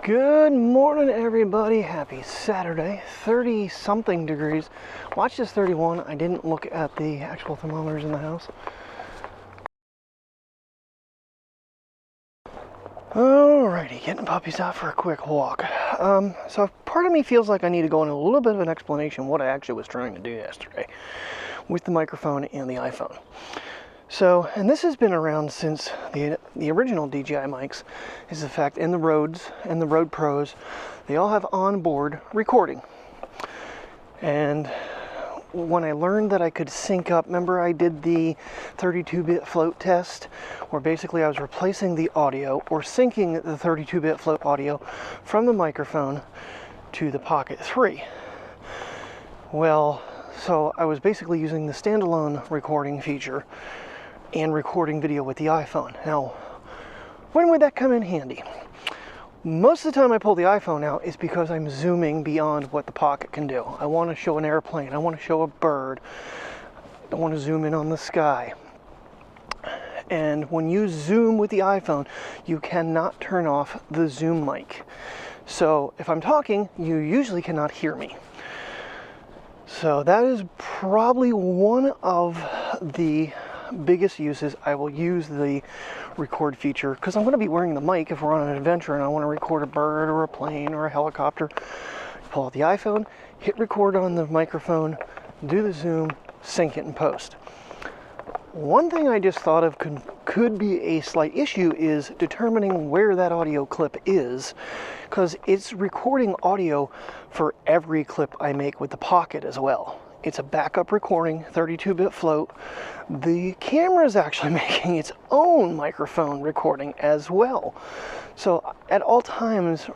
Good morning, everybody. Happy Saturday. 30 something degrees. Watch this 31. I didn't look at the actual thermometers in the house. Alrighty, getting puppies out for a quick walk. So part of me feels like I need to go into a little bit of an explanation what I actually was trying to do yesterday with the microphone and the iPhone. So, and this has been around since the original DJI mics, is the fact in the Rodes and the Rode Pros, they all have onboard recording. And when I learned that I could sync up, remember I did the 32-bit float test, where basically I was replacing the audio or syncing the 32-bit float audio from the microphone to the Pocket 3. Well, so I was basically using the standalone recording feature and recording video with the iPhone. Now, when would that come in handy? Most of the time I pull the iPhone out is because I'm zooming beyond what the Pocket can do. I want to show an airplane, I want to show a bird, I want to zoom in on the sky. And when you zoom with the iPhone, you cannot turn off the zoom mic. So if I'm talking, you usually cannot hear me. So that is probably one of the biggest uses. I will use the record feature because I'm going to be wearing the mic if we're on an adventure and I want to record a bird or a plane or a helicopter. Pull out the iPhone, hit record on the microphone, do the zoom, sync it in post. One thing I just thought of could be a slight issue is determining where that audio clip is, because it's recording audio for every clip I make with the Pocket as well. It's a backup recording, 32-bit float. The camera is actually making its own microphone recording as well. So at all times,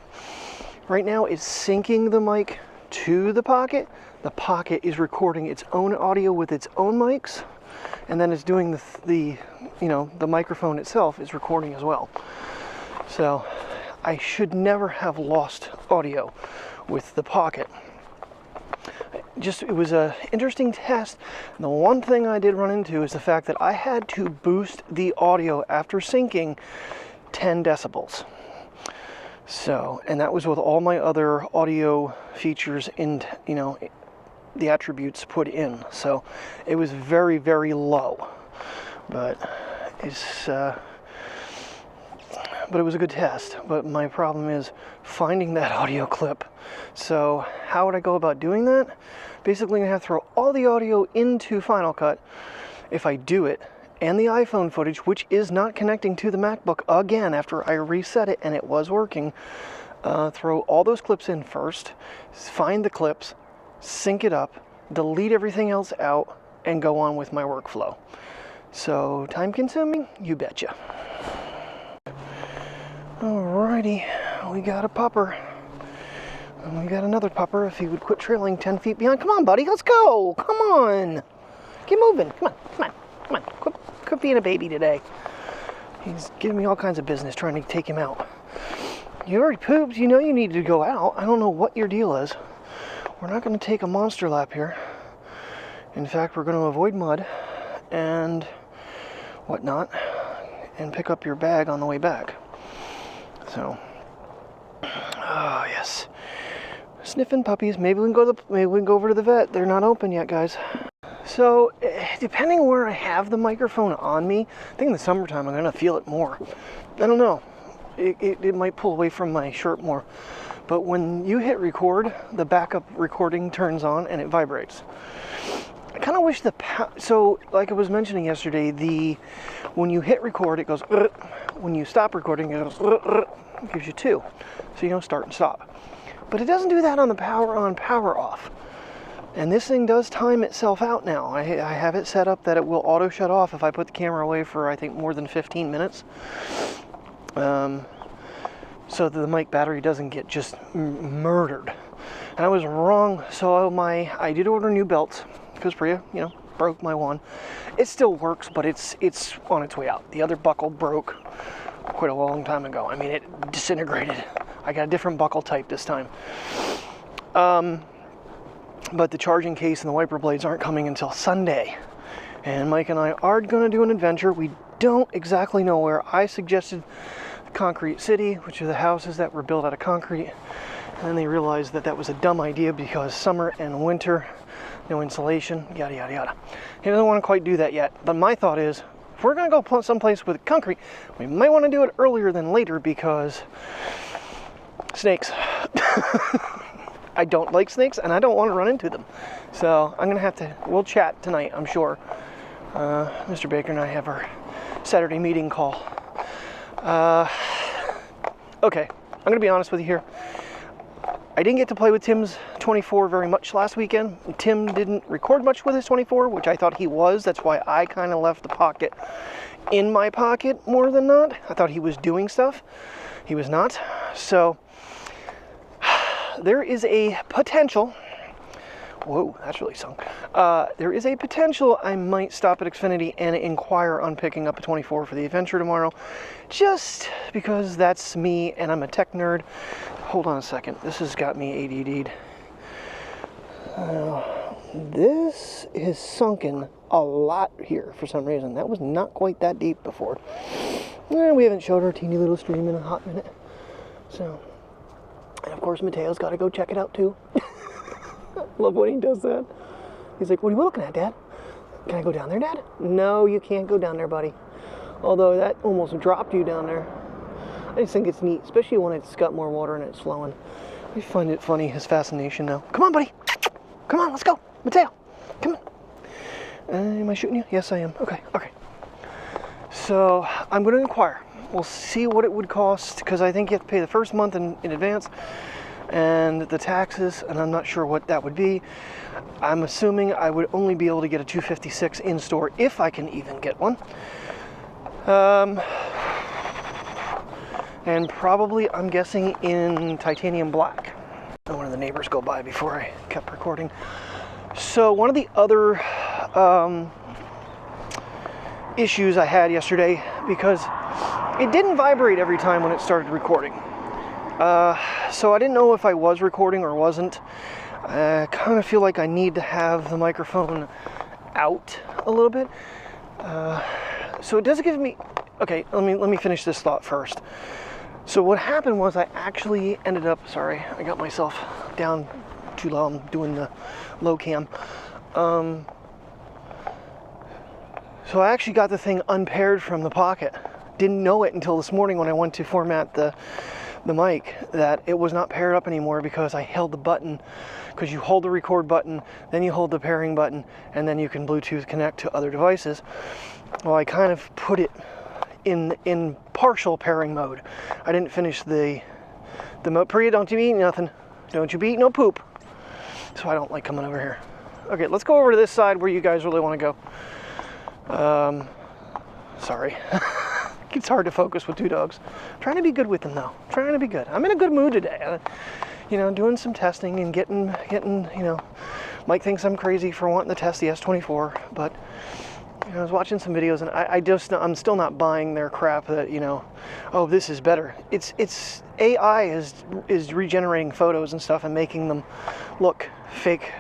right now it's syncing the mic to the Pocket. The Pocket is recording its own audio with its own mics, and then it's doing the microphone itself is recording as well. So I should never have lost audio with the Pocket. It was an interesting test. The one thing I did run into is the fact that I had to boost the audio after syncing 10 decibels. So, and that was with all my other audio features in, the attributes put in. So it was very, very low, but it was a good test. But my problem is finding that audio clip. So how would I go about doing that? Basically, I have to throw all the audio into Final Cut if I do it, and the iPhone footage, which is not connecting to the MacBook again after I reset it and it was working. Throw all those clips in first, find the clips, sync it up, delete everything else out, and go on with my workflow. So, time consuming? You betcha. Alrighty, we got a pupper. And we got another pupper if he would quit trailing 10 feet behind. Come on, buddy, let's go. Come on. Get moving. Come on. Quit being a baby today. He's giving me all kinds of business trying to take him out. You already pooped. You know you need to go out. I don't know what your deal is. We're not going to take a monster lap here. In fact, we're going to avoid mud and whatnot and pick up your bag on the way back. So, oh yes. Sniffing puppies. Maybe we can go over to the vet. They're not open yet, guys. So, depending where I have the microphone on me, I think in the summertime I'm going to feel it more. I don't know. It might pull away from my shirt more. But when you hit record, the backup recording turns on and it vibrates. I kind of wish so like I was mentioning yesterday, when you hit record, it goes, when you stop recording, it goes, it gives you two. So you don't start and stop. But it doesn't do that on the power on, power off. And this thing does time itself out now. I have it set up that it will auto shut off if I put the camera away for, I think, more than 15 minutes. So that the mic battery doesn't get just murdered. And I was wrong. So I did order new belts because Priya, broke my one. It still works, but it's on its way out. The other buckle broke quite a long time ago. I mean, it disintegrated. I got a different buckle type this time. But the charging case and the wiper blades aren't coming until Sunday. And Mike and I are going to do an adventure. We don't exactly know where. I suggested concrete city, which are the houses that were built out of concrete. And then they realized that that was a dumb idea because summer and winter, no insulation, yada, yada, yada. He doesn't want to quite do that yet. But my thought is, if we're going to go someplace with concrete, we might want to do it earlier than later because snakes. I don't like snakes and I don't want to run into them. So I'm going to have to, we'll chat tonight, I'm sure. Mr. Baker and I have our Saturday meeting call. Okay, I'm going to be honest with you here. I didn't get to play with Tim's 24 very much last weekend. Tim didn't record much with his 24, which I thought he was. That's why I kind of left the pocket in my pocket more than not. I thought he was doing stuff. He was not. So there is a potential. Whoa, that's really sunk. There is a potential I might stop at Xfinity and inquire on picking up a 24 for the adventure tomorrow. Just because that's me and I'm a tech nerd. Hold on a second. This has got me ADD'd. This is sunken a lot here for some reason. That was not quite that deep before. We haven't showed our teeny little stream in a hot minute. So, and of course Mateo's got to go check it out too. Love when he does that. He's like, what are you looking at, Dad? Can I go down there, Dad? No, you can't go down there, buddy. Although that almost dropped you down there. I just think it's neat, especially when it's got more water and it's flowing. I find it funny, his fascination though. Come on, buddy. Come on, let's go. Mateo, come on. Am I shooting you? Yes, I am. Okay. So I'm going to inquire. We'll see what it would cost because I think you have to pay the first month in advance and the taxes, and I'm not sure what that would be. I'm assuming I would only be able to get a 256 in store if I can even get one. And probably, I'm guessing, in titanium black. One of the neighbors go by before I kept recording. So one of the other issues I had yesterday, because it didn't vibrate every time when it started recording. So I didn't know if I was recording or wasn't. I kind of feel like I need to have the microphone out a little bit. So it does give me... Okay, let me finish this thought first. So what happened was I actually ended up... Sorry, I got myself down too low. I'm doing the low cam. So I actually got the thing unpaired from the pocket. Didn't know it until this morning when I went to format the mic that it was not paired up anymore because I held the button, because you hold the record button, then you hold the pairing button, and then you can Bluetooth connect to other devices. Well, I kind of put it in partial pairing mode. I didn't finish the mode. Priya, don't you eat nothing. Don't you eat no poop. So I don't like coming over here. Okay, let's go over to this side where you guys really want to go. Sorry. It's hard to focus with two dogs. I'm trying to be good with them though. Trying to be good. I'm in a good mood today. Doing some testing and getting, Mike thinks I'm crazy for wanting to test the S24, but I was watching some videos and I'm still not buying their crap that, oh, this is better. It's AI is regenerating photos and stuff and making them look fake.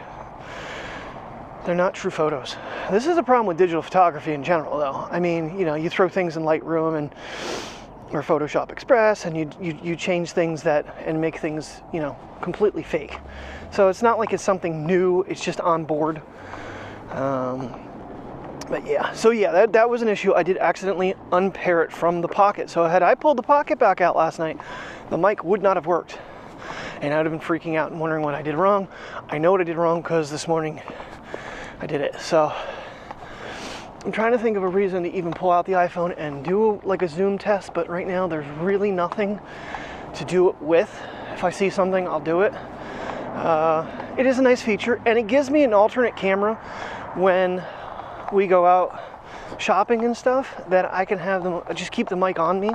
They're not true photos. This is a problem with digital photography in general, though. I mean, you throw things in Lightroom or Photoshop Express, and you change things and make things, completely fake. So it's not like it's something new. It's just on board. But yeah. So yeah, that was an issue. I did accidentally unpair it from the pocket. So had I pulled the pocket back out last night, the mic would not have worked, and I'd have been freaking out and wondering what I did wrong. I know what I did wrong because this morning I did it. So I'm trying to think of a reason to even pull out the iPhone and do like a zoom test, but right now there's really nothing to do it with. If I see something, I'll do it. It is a nice feature, and it gives me an alternate camera when we go out shopping and stuff, that I can have them just keep the mic on me.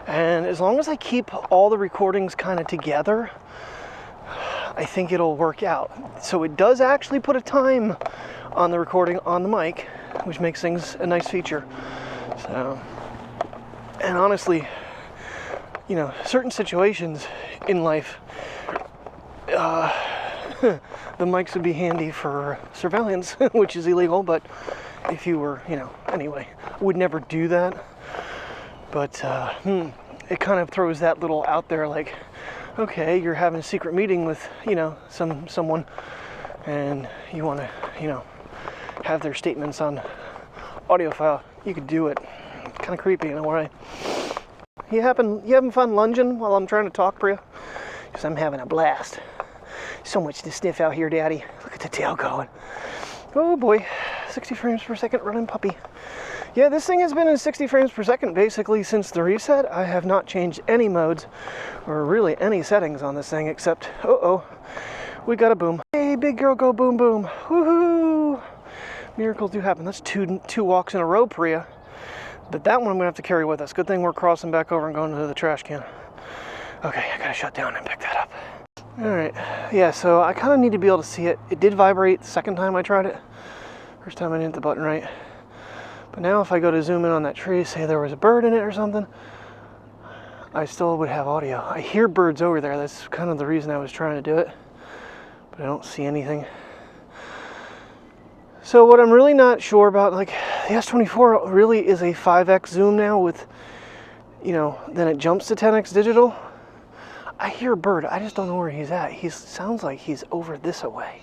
And as long as I keep all the recordings kind of together, I think it'll work out. So it does actually put a time on the recording on the mic, which makes things a nice feature. So, and honestly, certain situations in life, the mics would be handy for surveillance, which is illegal, but if you were, anyway, would never do that. But it kind of throws that little out there, like, okay, you're having a secret meeting with, you know, someone, and you want to, you know, have their statements on audio file. You could do it. Kind of creepy in a way. You having fun lunging while I'm trying to talk, Priya? Because I'm having a blast. So much to sniff out here, Daddy. Look at the tail going. Oh boy, 60 frames per second running puppy. Yeah, this thing has been in 60 frames per second basically since the reset. I have not changed any modes or really any settings on this thing except, we got a boom. Hey, big girl, go boom boom. Woohoo! Miracles do happen. That's two walks in a row, Priya. But that one I'm gonna have to carry with us. Good thing we're crossing back over and going to the trash can. Okay, I gotta shut down and pick that up. All right, yeah, so I kind of need to be able to see it. It did vibrate the second time I tried it. First time I didn't hit the button right. But now if I go to zoom in on that tree, say there was a bird in it or something, I still would have audio. I hear birds over there. That's kind of the reason I was trying to do it. But I don't see anything. So what I'm really not sure about, like, the S24 really is a 5x zoom now with, you know, then it jumps to 10x digital. I hear a bird. I just don't know where he's at. He sounds like he's over this away.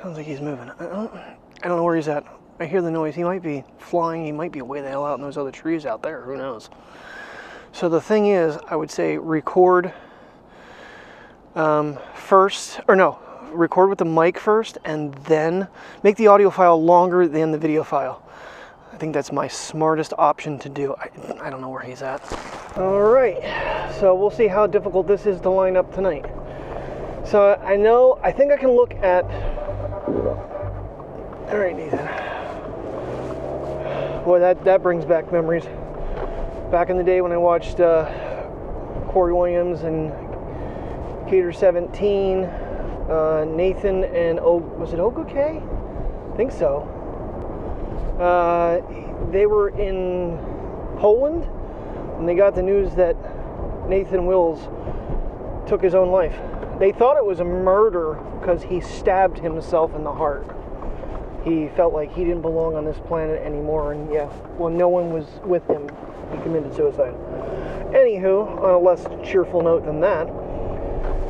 Sounds like he's moving. I don't know where he's at. I hear the noise. He might be flying. He might be way the hell out in those other trees out there. Who knows? So the thing is, I would say record first, or no, record with the mic first and then make the audio file longer than the video file. I think that's my smartest option to do. I don't know where he's at. All right, so we'll see how difficult this is to line up tonight. So I think I can look at, all right, Nathan. Boy, that brings back memories. Back in the day when I watched Corey Williams and Cater 17, Nathan and, was it Oguke? I think so. They were in Poland and they got the news that Nathan Wills took his own life. They thought it was a murder because he stabbed himself in the heart. He felt like he didn't belong on this planet anymore, and yeah, well, no one was with him. He committed suicide. Anywho, on a less cheerful note than that,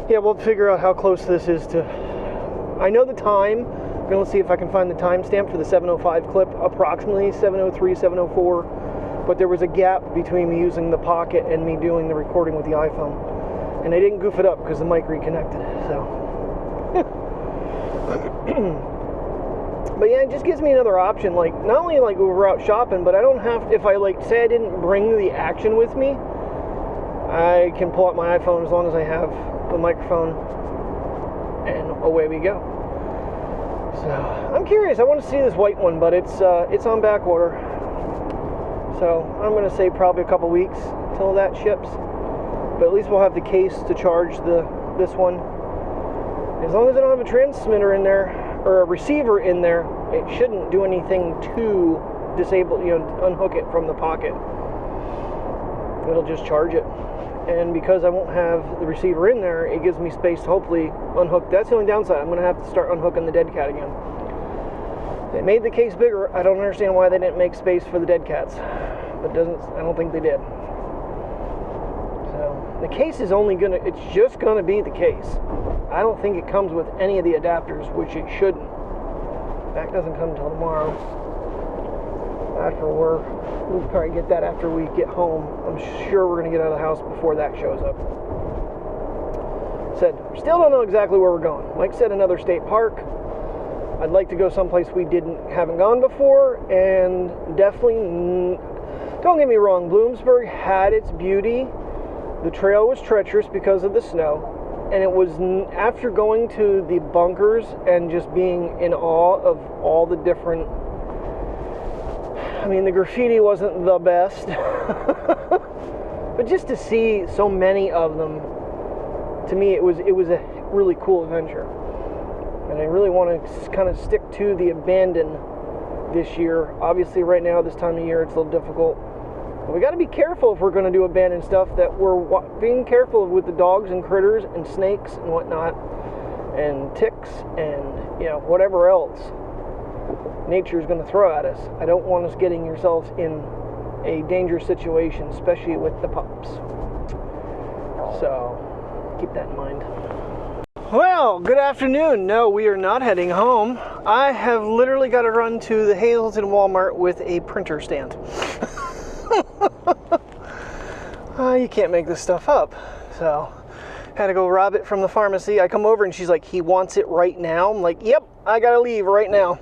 yeah, we'll figure out how close this is to... I know the time. I'm going to see if I can find the timestamp for the 7:05 clip, approximately 7:03, 7:04, but there was a gap between me using the Pocket and me doing the recording with the iPhone. And I didn't goof it up because the mic reconnected, so... But yeah, it just gives me another option, like, not only like we were out shopping, but I don't have, if I like, say I didn't bring the Action with me, I can pull out my iPhone as long as I have the microphone, and away we go. So, I'm curious, I want to see this white one, but it's on back order. So, I'm going to say probably a couple weeks till that ships. But at least we'll have the case to charge this one. As long as I don't have a transmitter in there, or a receiver in there, it shouldn't do anything to disable, unhook it from the Pocket. It'll just charge it. And because I won't have the receiver in there, it gives me space to hopefully unhook. That's the only downside. I'm going to have to start unhooking the dead cat again. They made the case bigger. I don't understand why they didn't make space for the dead cats. But I don't think they did. So the case is it's just going to be the case. I don't think it comes with any of the adapters, which it shouldn't. That doesn't come until tomorrow. After work. We'll probably get that after we get home. I'm sure we're going to get out of the house before that shows up. Still don't know exactly where we're going. Like I said, another state park. I'd like to go someplace we haven't gone before, and definitely, don't get me wrong, Bloomsburg had its beauty. The trail was treacherous because of the snow. And it was after going to the bunkers and just being in awe of all the different... I mean, the graffiti wasn't the best. But just to see so many of them, to me, it was a really cool adventure. And I really want to kind of stick to the abandoned this year. Obviously, right now, this time of year, it's a little difficult. We got to be careful if we're going to do abandoned stuff, that we're being careful with the dogs and critters and snakes and whatnot, and ticks and, whatever else. nature is going to throw at us. I don't want us getting yourselves in a dangerous situation, especially with the pups. So keep that in mind. Well, good afternoon. No, we are not heading home. I have literally got to run to the Hazleton Walmart with a printer stand. You can't make this stuff up. So had to go rob it from the pharmacy. I come over and she's like, he wants it right now. I'm like, yep, I gotta leave right now.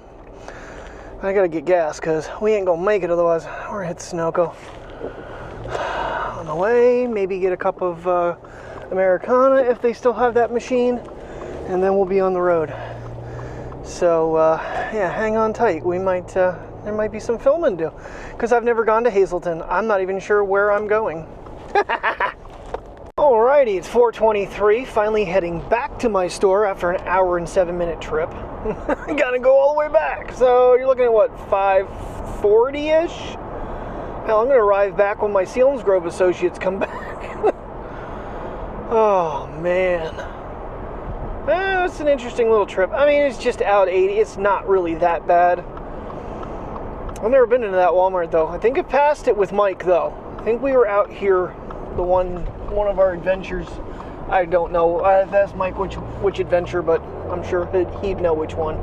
I gotta get gas because we ain't gonna make it otherwise. We're gonna hit the Sunoco. On the way, maybe get a cup of Americana if they still have that machine, and then we'll be on the road. So yeah, hang on tight. We might there might be some filming to do because I've never gone to Hazleton. I'm not even sure where I'm going. Alrighty, it's 4:23. Finally heading back to my store after an hour and 7-minute trip. Gotta go all the way back. So you're looking at what, 5:40-ish? Hell, I'm gonna arrive back when my Selinsgrove associates come back. Oh man, it's an interesting little trip. I mean, it's just out 80. It's not really that bad. I've never been into that Walmart though. I think I passed it with Mike though. I think we were out here the one of our adventures. I don't know. I've asked Mike which adventure, but I'm sure he'd know which one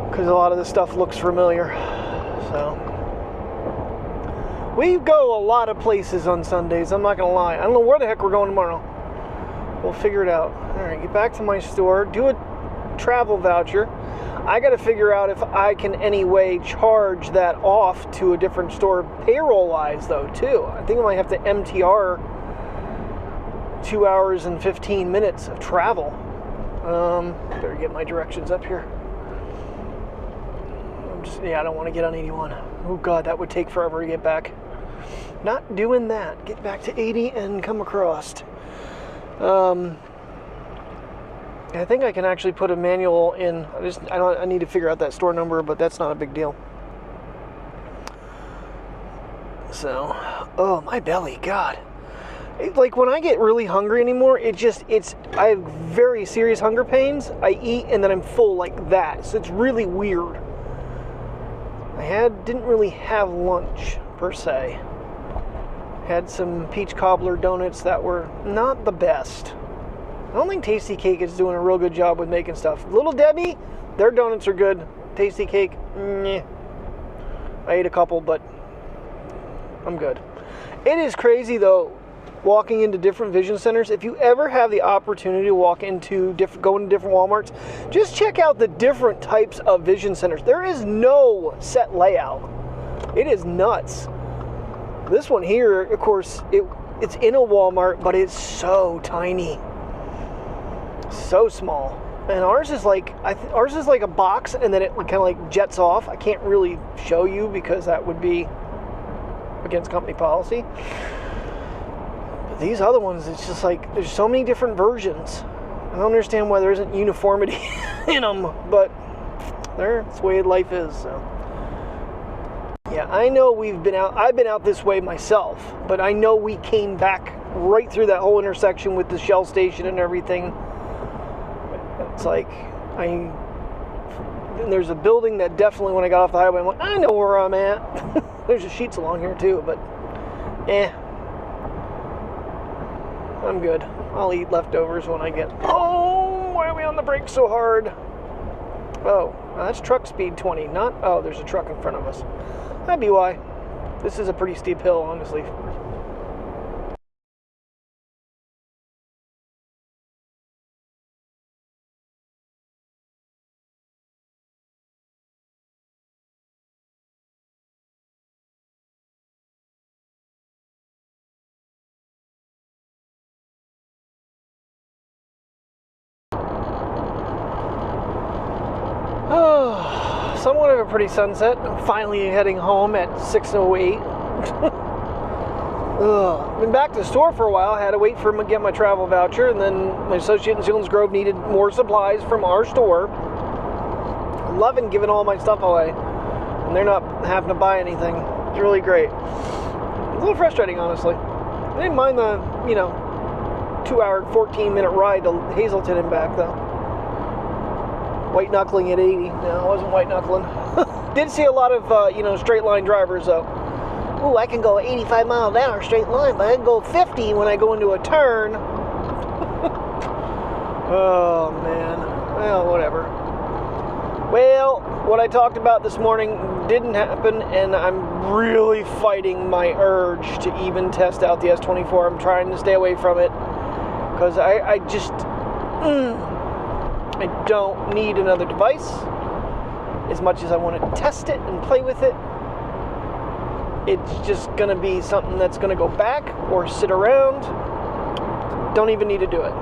because a lot of this stuff looks familiar. So we go a lot of places on Sundays. I'm not gonna lie. I don't know where the heck we're going tomorrow. We'll figure it out. All right, get back to my store. Do a travel voucher. I got to figure out if I can anyway charge that off to a different store payroll-wise, though, too. I think I might have to MTR 2 hours and 15 minutes of travel. Better get my directions up here. I don't want to get on 81. Oh, God, that would take forever to get back. Not doing that. Get back to 80 and come across. I think I can actually put a manual in. I need to figure out that store number, but that's not a big deal. So, oh, my belly, God. Like when I get really hungry anymore, I have very serious hunger pains. I eat and then I'm full like that. So it's really weird. Didn't really have lunch per se. Had some peach cobbler donuts that were not the best. I don't think Tasty Cake is doing a real good job with making stuff. Little Debbie, their donuts are good. Tasty Cake, meh. I ate a couple, but I'm good. It is crazy though, walking into different vision centers. If you ever have the opportunity to go into different Walmarts, just check out the different types of vision centers. There is no set layout. It is nuts. This one here, of course, it's in a Walmart, but it's so tiny. So small. And ours is like a box, and then it kind of like jets off. I can't really show you because that would be against company policy. But these other ones, it's just like there's so many different versions. I don't understand why there isn't uniformity in them, but that's the way life is. So yeah, I know I've been out this way myself, but I know we came back right through that whole intersection with the Shell station and everything. It's like, there's a building that definitely, when I got off the highway, I'm like, I know where I'm at. There's just sheets along here too, but I'm good. I'll eat leftovers when I get. Oh, why are we on the brakes so hard? Oh, that's truck speed 20, not. Oh, there's a truck in front of us. That'd be why. This is a pretty steep hill, honestly. Oh, somewhat of a pretty sunset. I'm finally heading home at 6:08. Been back to the store for a while. I had to wait for him to get my travel voucher, and then my associate in Selinsgrove needed more supplies from our store. I'm loving giving all my stuff away, and they're not having to buy anything. It's really great. It's a little frustrating, honestly. I didn't mind the, 2 hour, 14-minute ride to Hazleton and back, though. White knuckling at 80. No, I wasn't white knuckling. Did see a lot of, you know, straight line drivers though. Ooh, I can go 85 miles an hour straight line, but I can go 50 when I go into a turn. Oh, man. Well, whatever. Well, what I talked about this morning didn't happen, and I'm really fighting my urge to even test out the S24. I'm trying to stay away from it, because I just... I don't need another device. As much as I want to test it and play with it, it's just going to be something that's going to go back or sit around. Don't even need to do it.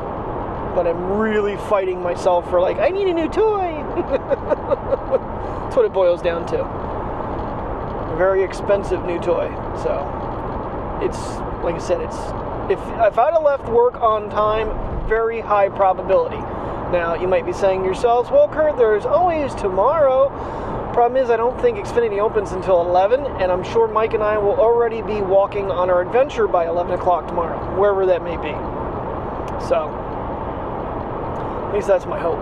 But I'm really fighting myself for, like, I need a new toy. That's what it boils down to. A very expensive new toy. So, it's, like I said, it's, if I'd have left work on time, very high probability. Now, you might be saying to yourselves, well, Kurt, there's always tomorrow. Problem is, I don't think Xfinity opens until 11, and I'm sure Mike and I will already be walking on our adventure by 11 o'clock tomorrow, wherever that may be. So, at least that's my hope.